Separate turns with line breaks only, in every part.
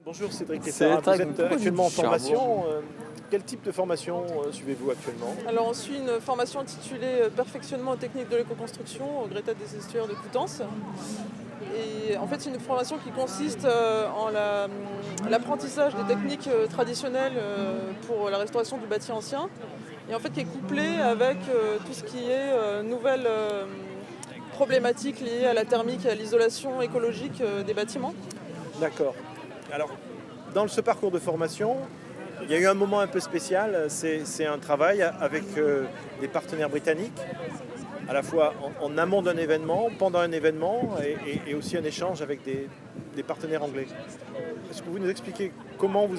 Bonjour Cédric et Sarah, vous êtes actuellement en formation. Quel type de formation suivez-vous actuellement?
Alors on suit une formation intitulée Perfectionnement aux techniques de l'éco-construction au Greta des estuaires de Coutances. Et en fait c'est une formation qui consiste en l'apprentissage des techniques traditionnelles pour la restauration du bâti ancien. Et en fait qui est couplée avec tout ce qui est nouvelles problématiques liées à la thermique et à l'isolation écologique des bâtiments.
D'accord. Alors, dans ce parcours de formation, il y a eu un moment un peu spécial, c'est un travail avec des partenaires britanniques, à la fois en amont d'un événement, pendant un événement, et aussi un échange avec des partenaires anglais. Est-ce que vous nous expliquez comment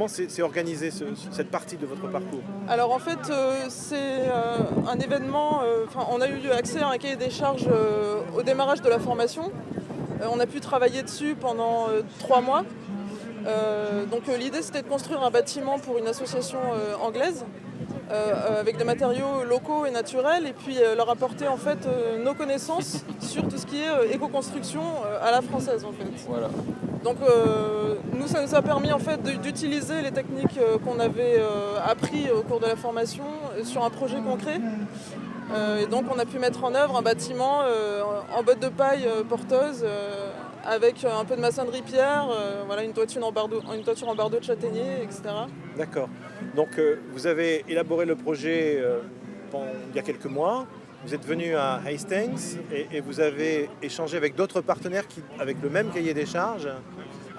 s'est organisée cette partie de votre parcours?
Alors en fait, c'est un événement, on a eu accès à un cahier des charges au démarrage de la formation. On a pu travailler dessus pendant 3 mois. Donc l'idée c'était de construire un bâtiment pour une association anglaise avec des matériaux locaux et naturels et puis leur apporter en fait nos connaissances sur tout ce qui est éco-construction à la française en fait.
Voilà.
Donc nous ça nous a permis en fait d'utiliser les techniques qu'on avait appris au cours de la formation sur un projet concret. Et donc on a pu mettre en œuvre un bâtiment en bottes de paille porteuse avec un peu de maçonnerie pierre, voilà, une toiture en bardeau de châtaignier, etc.
D'accord. Donc vous avez élaboré le projet il y a quelques mois. Vous êtes venu à Hastings et vous avez échangé avec d'autres partenaires qui, avec le même cahier des charges,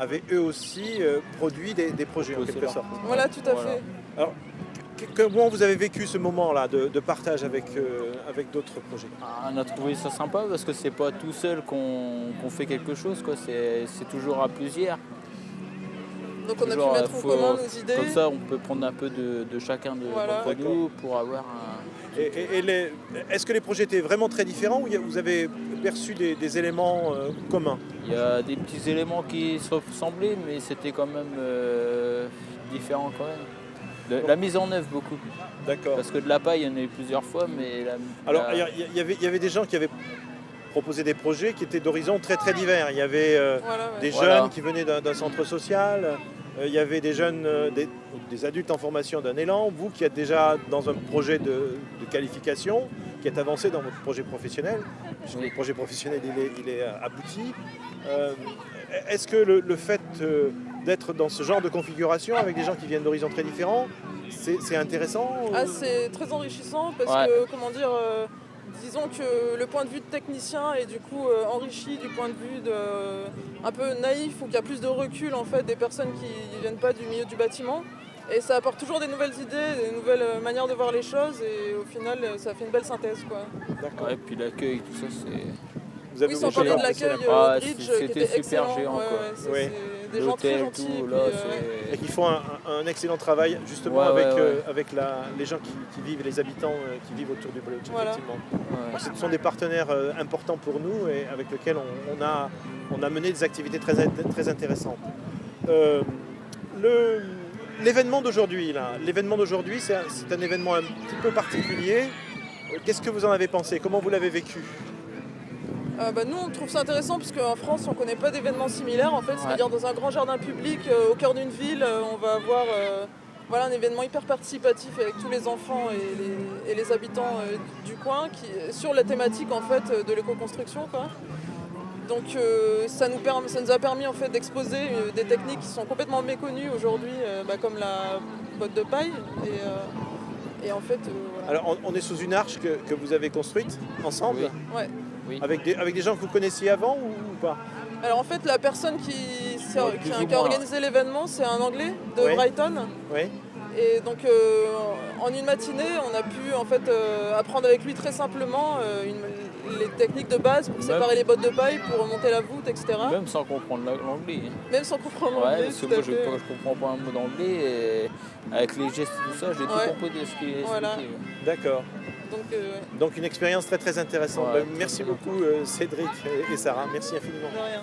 avaient eux aussi produit des projets en quelque sorte.
Voilà, tout à fait.
Alors, comment vous avez vécu ce moment-là de partage avec d'autres projets?
On a trouvé ça sympa parce que c'est pas tout seul qu'on fait quelque chose, quoi. C'est toujours à plusieurs.
Donc on a pu mettre en commun nos idées.
Comme ça, on peut prendre un peu de chacun d'entre nous pour avoir un...
Est-ce que les projets étaient vraiment très différents ou vous avez perçu des éléments communs?
Il y a des petits éléments qui se ressemblaient, mais c'était quand même différent quand même. La mise en œuvre beaucoup.
D'accord.
Parce que de la paille, il y en a eu plusieurs fois, mais...
Alors, il y avait des gens qui avaient proposé des projets qui étaient d'horizons très très divers. Il y avait des jeunes qui venaient d'un centre social, il y avait des jeunes, des adultes en formation d'un élan, vous qui êtes déjà dans un projet de qualification, qui êtes avancé dans votre projet professionnel, puisque le projet professionnel il est abouti. Est-ce que le fait d'être dans ce genre de configuration avec des gens qui viennent d'horizons très différents, c'est intéressant?
C'est très enrichissant parce que, comment dire, disons que le point de vue de technicien est du coup enrichi du point de vue un peu naïf ou qu'il y a plus de recul en fait des personnes qui ne viennent pas du milieu du bâtiment. Et ça apporte toujours des nouvelles idées, des nouvelles manières de voir les choses et au final ça fait une belle synthèse, quoi.
D'accord. Et puis l'accueil, tout ça, c'est...
Oui, sans parler de l'accueil au Bridge qui était
super
excellent.
géant, quoi.
C'est des gens très gentils.
Et qui font un excellent travail justement avec les gens qui vivent, les habitants qui vivent autour du Bridge, effectivement. Ouais. Ce sont des partenaires importants pour nous et avec lesquels on a mené des activités très intéressantes. L'événement d'aujourd'hui, c'est un événement un petit peu particulier. Qu'est-ce que vous en avez pensé? Comment vous l'avez vécu?
Nous on trouve ça intéressant parce qu'en France on ne connaît pas d'événements similaires en fait, c'est-à-dire dans un grand jardin public au cœur d'une ville on va avoir un événement hyper participatif avec tous les enfants et les habitants du coin sur la thématique en fait de l'éco-construction, quoi. Donc ça nous a permis en fait d'exposer des techniques qui sont complètement méconnues aujourd'hui comme la botte de paille et en fait
voilà. Alors on est sous une arche que vous avez construite ensemble?
Oui. Ouais.
Oui.
Avec des gens que vous connaissiez avant ou pas?
Alors en fait la personne qui a organisé l'événement c'est un Anglais de Brighton.
Oui.
Et donc en une matinée on a pu en fait apprendre avec lui très simplement les techniques de base pour séparer les bottes de paille, pour remonter la voûte, etc.
Même sans comprendre l'anglais.
Même sans comprendre l'anglais.
Parce que moi je comprends pas un mot d'anglais et avec les gestes et tout ça, j'ai tout compris de ce qu'il expliquait.
Voilà.
D'accord. Donc une expérience très très intéressante. Merci beaucoup Cédric et Sarah, merci infiniment.
De rien.